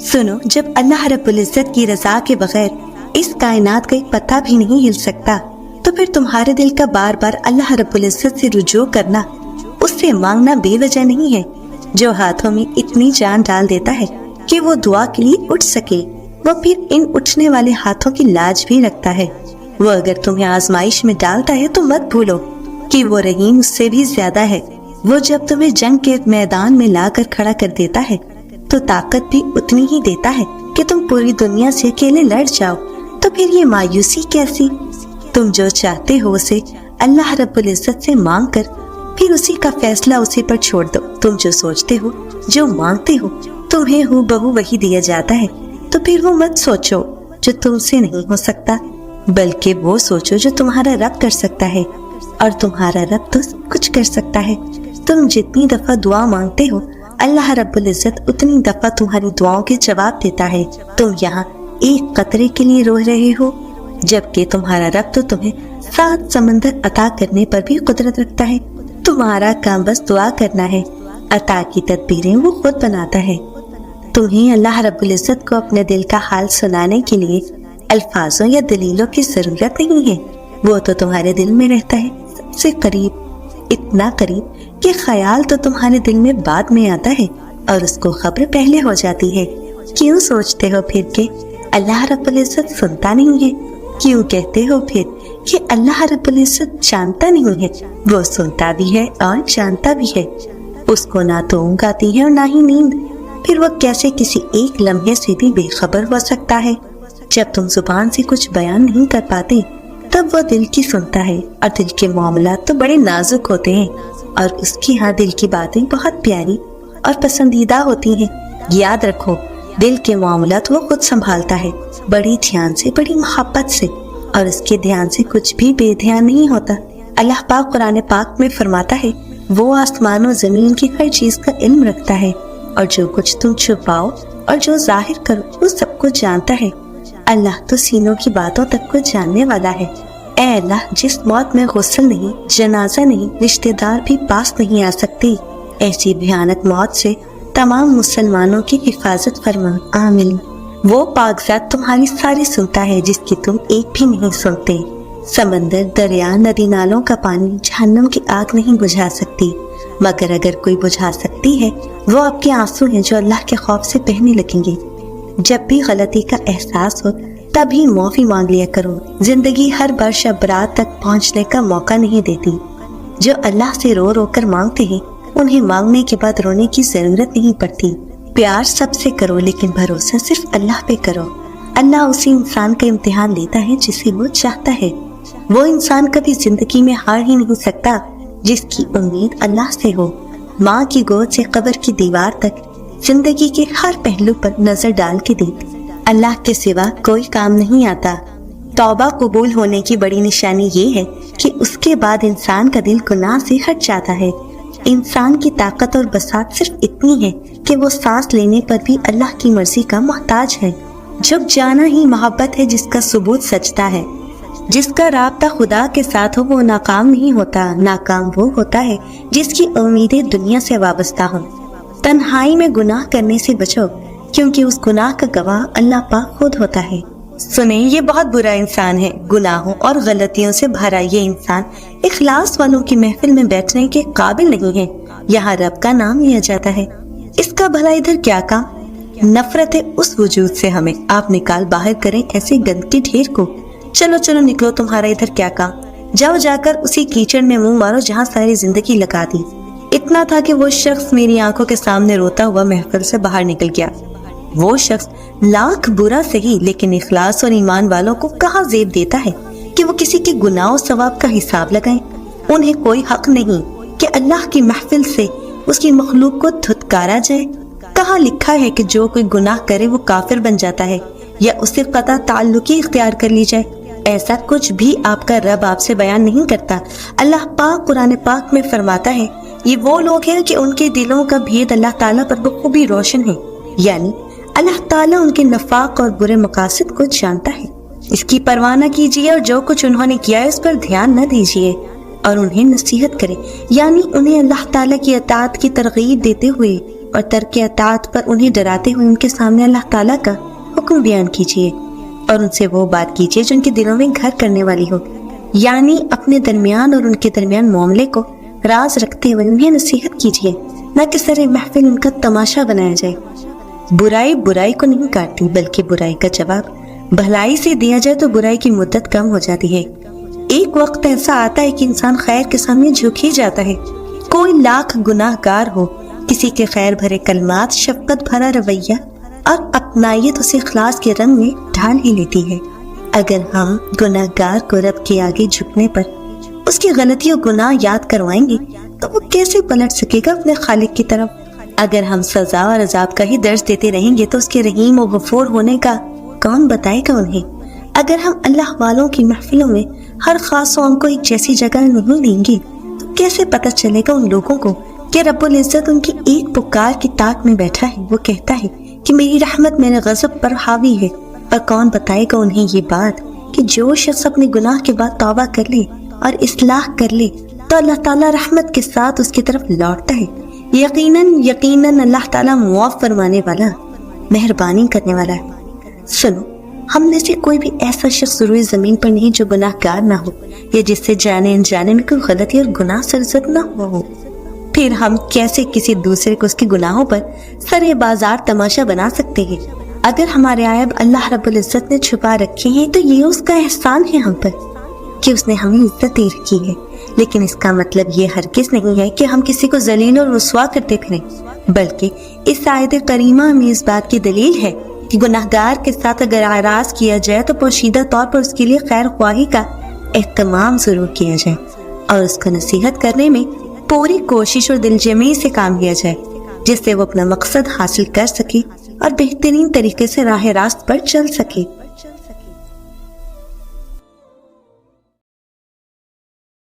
सुनो, जब अल्लाह रब्बुल इज्जत की रजा के बगैर इस कायनात का एक पत्ता भी नहीं हिल सकता, तो फिर तुम्हारे दिल का बार बार अल्लाह रब्बुल इज्जत से रुजू करना, उससे मांगना बेवजह नहीं है। जो हाथों में इतनी जान डाल देता है कि वो दुआ के लिए उठ सके, वो फिर इन उठने वाले हाथों की लाज भी रखता है। वो अगर तुम्हें आजमाइश में डालता है तो मत भूलो कि वो रहीम उससे भी ज्यादा है। वो जब तुम्हें जंग के मैदान में लाकर खड़ा कर देता है तो ताकत भी उतनी ही देता है कि तुम पूरी दुनिया से अकेले लड़ जाओ। तो फिर ये मायूसी कैसी? तुम जो चाहते हो उसे अल्लाह रब्बुल इज्जत से मांग कर फिर उसी का फैसला उसी पर छोड़ दो। तुम जो सोचते हो, जो मांगते हो, तुम्हें हूबहू वही दिया जाता है। तो फिर वो मत सोचो जो तुमसे नहीं हो सकता, बल्कि वो सोचो जो तुम्हारा रब कर सकता है। और तुम्हारा रब तो सब कुछ कर सकता है। तुम जितनी दफा दुआ मांगते हो, अल्लाह रब्बुल इज्जत उतनी दफा तुम्हारी दुआओं के जवाब देता है। तुम यहाँ एक कतरे के लिए रो रहे हो, जबकि तुम्हारा रब तो तुम्हें 7 समंदर अता करने पर भी कुदरत रखता है। तुम्हारा काम बस दुआ करना है। अता की तदबीरें वो खुद बनाता है। तुम्हें अल्लाह रब्बुल इज्जत को अपने दिल का हाल सुनाने के लिए अल्फाजों या दलीलों की जरूरत नहीं है। वो तो तुम्हारे दिल में रहता है, सबसे करीब, इतना करीब कि ख्याल तो तुम्हारे दिल में बाद में आता है और उसको खबर पहले हो जाती है। क्यों सोचते हो फिर के अल्लाह रब्बुल इज्जत सुनता नहीं है? क्यों कहते हो फिर कि अल्लाह रब्बुल इज्जत जानता नहीं है? वो सुनता भी है और जानता भी है। उसको ना तो ऊँघ आती है और ना ही नींद। फिर वो कैसे किसी एक लम्हे से भी बेखबर हो सकता है? जब तुम जुबान से कुछ बयान नहीं कर पाते, तब वो दिल की सुनता है। और दिल के मामला तो बड़े नाजुक होते हैं और उसके यहाँ दिल की बातें बहुत प्यारी और पसंदीदा होती हैं। याद रखो, दिल के मामला तो वो खुद संभालता है, बड़ी ध्यान से, बड़ी मोहब्बत से, और उसके ध्यान से कुछ भी बेध्यान नहीं होता। अल्लाह पाक कुरान पाक में फरमाता है, वो आसमान और जमीन की हर चीज का इल्म रखता है और जो कुछ तुम छुपाओ और जो जाहिर करो वो सब कुछ जानता है। अल्लाह तो सीनों की बातों तक को जानने वाला है। ऐ अल्लाह, जिस मौत में गुस्ल नहीं, जनाजा नहीं, रिश्तेदार भी पास नहीं आ सकती, ऐसी भयानक मौत से तमाम मुसलमानों की हिफाजत फरमा। आमीन। वो पाकज़ात तुम्हारी सारी सुनता है जिसकी तुम एक भी नहीं सुनते। समंदर, दरिया, नदी नालों का पानी जहन्नम की आग नहीं बुझा सकती, मगर अगर कोई बुझा सकती है वो आपके आंसू हैं जो अल्लाह के खौफ से बहने लगेंगे। जब भी गलती का एहसास हो तभी माफी मांग लिया करो। जिंदगी हर बार शब रात तक पहुंचने का मौका नहीं देती। जो अल्लाह से रो रो कर मांगते हैं उन्हें मांगने के बाद रोने की जरूरत नहीं पड़ती। प्यार सबसे करो लेकिन भरोसा सिर्फ अल्लाह पे करो। अल्लाह उसी इंसान का इम्तिहान लेता है जिसे वो चाहता है। वो इंसान कभी जिंदगी में हार ही नहीं सकता जिसकी उम्मीद अल्लाह से हो। माँ की गोद से कब्र की दीवार तक जिंदगी के हर पहलू पर नजर डाल के देख, अल्लाह के सिवा कोई काम नहीं आता। तौबा कबूल होने की बड़ी निशानी ये है कि उसके बाद इंसान का दिल गुनाह से हट जाता है। इंसान की ताकत और बसात सिर्फ इतनी है कि वो सांस लेने पर भी अल्लाह की मर्जी का मोहताज है। झुक जाना ही मोहब्बत है जिसका सबूत सजदा है। जिसका राब्ता खुदा के साथ हो वो नाकाम नहीं होता। नाकाम वो होता है जिसकी उम्मीदें दुनिया से वाबस्ता हो। तन्हाई में गुनाह करने से बचो क्योंकि उस गुनाह का गवाह अल्लाह पाक खुद होता है। सुने, ये बहुत बुरा इंसान है। गुनाहों और गलतियों से भरा ये इंसान इखलास वालों की महफिल में बैठने के काबिल नहीं है। यहाँ रब का नाम लिया जाता है। इसका भला इधर क्या काम? नफरत है उस वजूद से हमें। आप निकाल बाहर करें ऐसे गंदगी ढेर को। चलो चलो निकलो, तुम्हारा इधर क्या काम? जाओ जाकर उसी कीचड़ में मुंह मारो जहाँ सारी जिंदगी लगा दी। इतना था कि वो शख्स मेरी आंखों के सामने रोता हुआ महफिल से बाहर निकल गया। वो शख्स लाख बुरा सही लेकिन इखलास और ईमान वालों को कहाँ जेब देता है कि वो किसी के गुनाह सवाब का हिसाब लगाएं। उन्हें कोई हक नहीं कि अल्लाह की महफिल से उसकी मखलूक को धुतकारा जाए। कहाँ लिखा है कि जो कोई गुनाह करे वो काफिर बन जाता है या उससे कता ताल्लुकी इख्तियार कर ली जाए? ऐसा कुछ भी आपका रब आपसे बयान नहीं करता। अल्लाह पाक कुरान पाक में फरमाता है, ये वो लोग हैं कि उनके दिलों का भेद अल्लाह ताला पर बखूबी रोशन है। यानी अल्लाह ताला उनके नफाक और बुरे मकासद को जानता है। इसकी परवाह न कीजिए और जो कुछ उन्होंने किया है उस पर ध्यान न दीजिए और उन्हें नसीहत करें, यानी उन्हें अल्लाह ताला की अताअत की तरगीब देते हुए اور ترک اطاعت پر انہیں ڈراتے ہوئے ان کے سامنے اللہ تعالیٰ کا حکم بیان کیجیے اور ان سے وہ بات کیجیے جو ان کے دلوں میں گھر کرنے والی ہو، یعنی اپنے درمیان اور ان کے درمیان معاملے کو راز رکھتے ہوئے انہیں نصیحت کیجیے، نہ کہ سر محفل ان کا تماشا بنایا جائے۔ برائی برائی کو نہیں کاٹتی، بلکہ برائی کا جواب بھلائی سے دیا جائے تو برائی کی مدت کم ہو جاتی ہے۔ ایک وقت ایسا آتا ہے کہ انسان خیر کے سامنے جھک ہی جاتا ہے، کوئی لاکھ گناہ گار ہو، کسی کے خیر بھرے کلمات، شفقت بھرا رویہ اور اپنائیت اسے اخلاص کے رنگ میں ڈھال ہی لیتی ہے۔ اگر ہم گناہ گار کو رب کے آگے جھکنے پر اس کی غلطی اور گناہ یاد کروائیں گے تو وہ کیسے پلٹ سکے گا اپنے خالق کی طرف؟ اگر ہم سزا اور عذاب کا ہی درس دیتے رہیں گے تو اس کے رحیم و غفور ہونے کا کون بتائے گا انہیں؟ اگر ہم اللہ والوں کی محفلوں میں ہر خاص قوم کو ایک جیسی جگہ نہیں دیں گے تو کیسے پتہ چلے گا ان لوگوں کو کہ رب العزت ان کی ایک پکار کی طاق میں بیٹھا ہے؟ وہ کہتا ہے کہ میری رحمت میرے غضب پر حاوی ہے، اور کون بتائے گا انہیں یہ بات کہ جو شخص اپنے گناہ کے بعد توبہ کر لے اور اصلاح کر لے تو اللہ تعالیٰ رحمت کے ساتھ اس کی طرف لوٹتا ہے۔ یقیناً اللہ تعالیٰ معاف فرمانے والا، مہربانی کرنے والا ہے۔ سنو، ہم میں سے کوئی بھی ایسا شخص روئے زمین پر نہیں جو گناہ گار نہ ہو، یا جس سے جانے انجانے میں کوئی غلطی اور گناہ سرزد نہ ہوا ہو۔ پھر ہم کیسے کسی دوسرے کو اس کے گناہوں پر سر بازار تماشا بنا سکتے ہیں؟ اگر ہمارے عیب اللہ رب العزت نے چھپا رکھے ہیں تو یہ اس کا احسان ہے ہم پر کہ اس نے ہمیں عزت دے رکھی ہے، لیکن اس کا مطلب یہ ہرگز نہیں ہے کہ ہم کسی کو ذلیل اور رسوا کرتے پھریں، بلکہ اس آیت کریمہ میں اس بات کی دلیل ہے کہ گناہ گار کے ساتھ اگر اعراض کیا جائے تو پوشیدہ طور پر اس کے لیے خیر خواہی کا اہتمام ضرور کیا جائے اور اس کو نصیحت کرنے میں پوری کوشش اور دل جمعی سے کام لیا جائے، جس سے وہ اپنا مقصد حاصل کر سکے اور بہترین طریقے سے راہ راست پر چل سکے۔